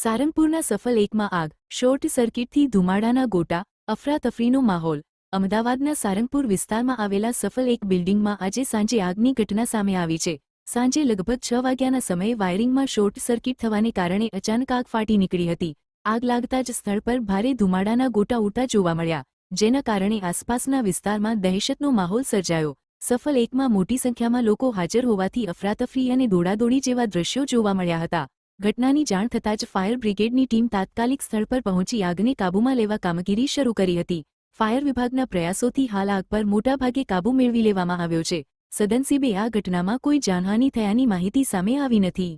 સારંગપુરના સફલ એકમાં આગ, શોર્ટ સર્કિટથી ધુમાડાના ગોટા, અફરાતફરીનો માહોલ. અમદાવાદના સારંગપુર વિસ્તારમાં આવેલા સફલ એક બિલ્ડિંગમાં આજે સાંજે આગની ઘટના સામે આવી છે. સાંજે લગભગ 6 વાગ્યાના સમયે વાયરિંગમાં શોર્ટ સર્કિટ થવાને કારણે અચાનક આગ ફાટી નીકળી હતી. આગ લાગતા જ સ્થળ પર ભારે ધુમાડાના ગોટા ઉડતા જોવા મળ્યા, જેના કારણે આસપાસના વિસ્તારમાં દહેશતનો માહોલ સર્જાયો. સફલ એકમાં મોટી સંખ્યામાં લોકો હાજર હોવાથી અફરાતફરી અને દોડાદોડી જેવા દ્રશ્યો જોવા મળ્યા હતા. ઘટનાની જાણ થતાં જ ફાયર બ્રિગેડની ટીમ તાત્કાલિક સ્થળ પર પહોંચી આગને કાબૂમાં લેવા કામગીરી શરૂ કરી હતી. ફાયર વિભાગના પ્રયાસોથી હાલ આગ પર મોટાભાગે કાબૂ મેળવી લેવામાં આવ્યો છે. સદનસીબે આ ઘટનામાં કોઈ જાનહાનિ થયાની માહિતી સામે આવી નથી.